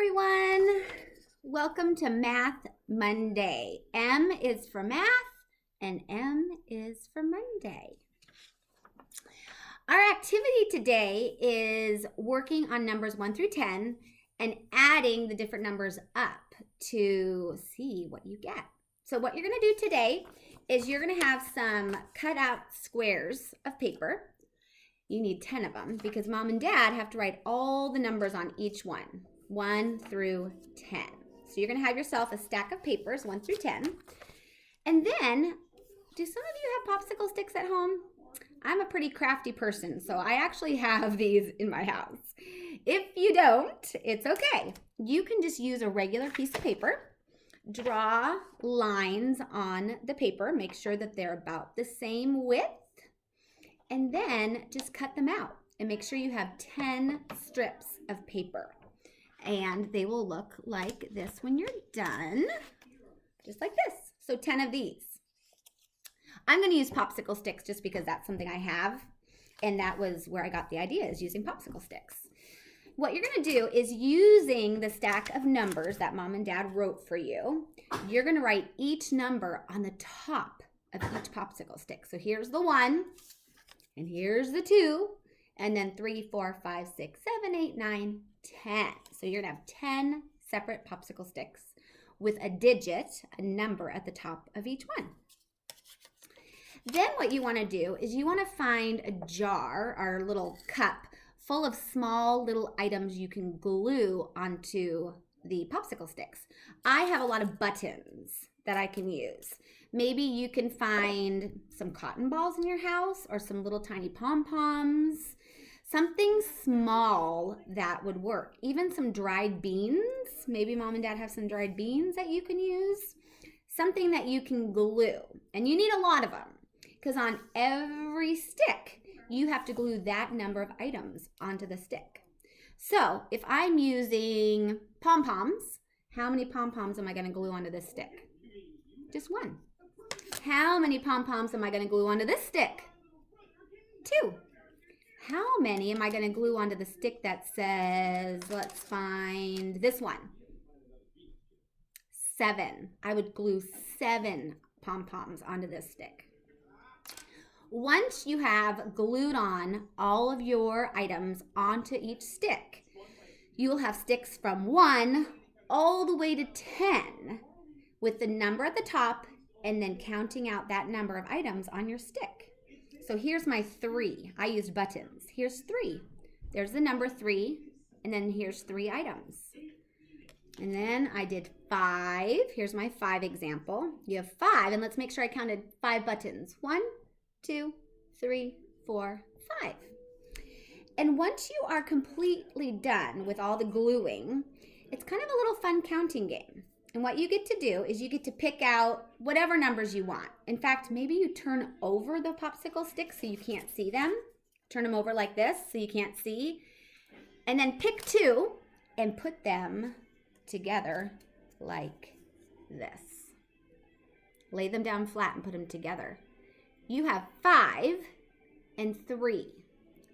everyone. Welcome to Math Monday. M is for math and M is for Monday. Our activity today is working on numbers 1 through 10 and adding the different numbers up to see what you get. So what you're going to do today is you're going to have some cut out squares of paper. You need 10 of them because mom and dad have to write all the numbers on each one, 1 through 10. So you're going to have yourself a stack of papers, 1 through 10. And then, do some of you have popsicle sticks at home? I'm a pretty crafty person, so I actually have these in my house. If you don't, it's okay. You can just use a regular piece of paper, draw lines on the paper, make sure that they're about the same width, and then just cut them out and make sure you have 10 strips of paper. And they will look like this when you're done, just like this. So 10 of these. I'm going to use popsicle sticks just because that's something I have, and that was where I got the idea, is using popsicle sticks. What you're going to do is, using the stack of numbers that mom and dad wrote for you, you're going to write each number on the top of each popsicle stick. So here's the 1, and here's the 2, and then 3, 4, 5, 6, 7, 8, 9, 10. So you're going to have 10 separate popsicle sticks with a digit, a number at the top of each one. Then what you want to do is you want to find a jar or a little cup full of small little items you can glue onto the popsicle sticks. I have a lot of buttons that I can use. Maybe you can find some cotton balls in your house or some little tiny pom-poms. Something small that would work. Even some dried beans. Maybe mom and dad have some dried beans that you can use. Something that you can glue. And you need a lot of them, because on every stick, you have to glue that number of items onto the stick. So if I'm using pom-poms, how many pom-poms am I going to glue onto this stick? Just 1. How many pom-poms am I going to glue onto this stick? 2. How many am I going to glue onto the stick that says, let's find this one? 7. I would glue 7 pom-poms onto this stick. Once you have glued on all of your items onto each stick, you will have sticks from 1 all the way to 10 with the number at the top and then counting out that number of items on your stick. So here's my 3. I used buttons. Here's 3. There's the number 3, and then here's 3 items. And then I did 5. Here's my 5 example. You have 5, and let's make sure I counted 5 buttons. 1, 2, 3, 4, 5. And once you are completely done with all the gluing, it's kind of a little fun counting game. And what you get to do is you get to pick out whatever numbers you want. In fact, maybe you turn over the popsicle sticks so you can't see them. Turn them over like this so you can't see. And then pick 2 and put them together like this. Lay them down flat and put them together. You have 5 and 3.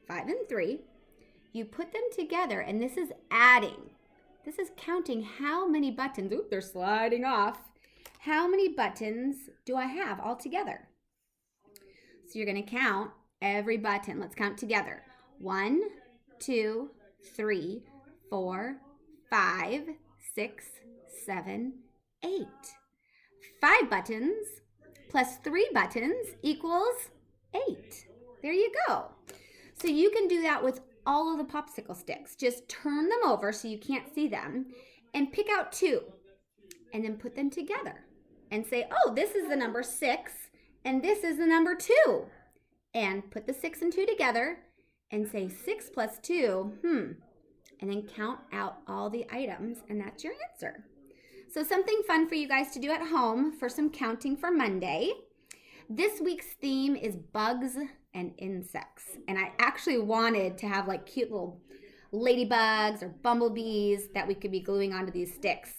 5 and 3. You put them together, and this is adding. This is counting how many buttons. Oop, they're sliding off. How many buttons do I have all together? So you're going to count every button. Let's count together. 1, 2, 3, 4, 5, 6, 7, 8. 5 buttons plus 3 buttons equals 8. There you go. So you can do that with all of the popsicle sticks. Just turn them over so you can't see them and pick out 2 and then put them together and say, oh, this is the number 6 and this is the number 2. And put the 6 and 2 together and say 6 plus 2, and then count out all the items, and that's your answer. So something fun for you guys to do at home for some counting for Monday. This week's theme is bugs and insects. And I actually wanted to have like cute little ladybugs or bumblebees that we could be gluing onto these sticks.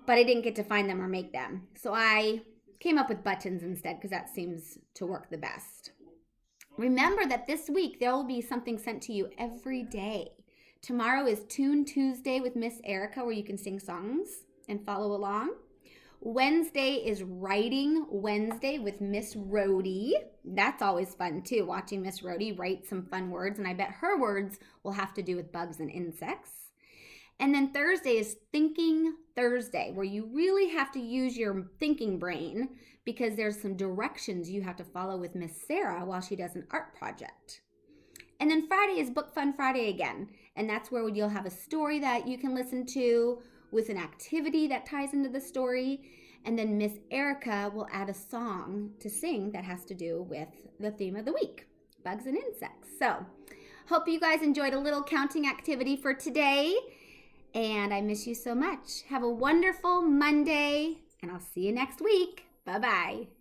But I didn't get to find them or make them. So I came up with buttons instead because that seems to work the best. Remember that this week there will be something sent to you every day Tomorrow is Tune Tuesday with Miss Erica, where you can sing songs and follow along. Wednesday is Writing Wednesday with Miss Rhodey. That's always fun too, watching Miss Rhodey write some fun words, and I bet her words will have to do with bugs and insects. And then Thursday is Thinking Thursday, where you really have to use your thinking brain because there's some directions you have to follow with Miss Sarah while she does an art project. And then Friday is Book Fun Friday again, and that's where you'll have a story that you can listen to with an activity that ties into the story. And then Miss Erica will add a song to sing that has to do with the theme of the week, bugs and insects. So, hope you guys enjoyed a little counting activity for today. And I miss you so much. Have a wonderful Monday, and I'll see you next week. Bye-bye.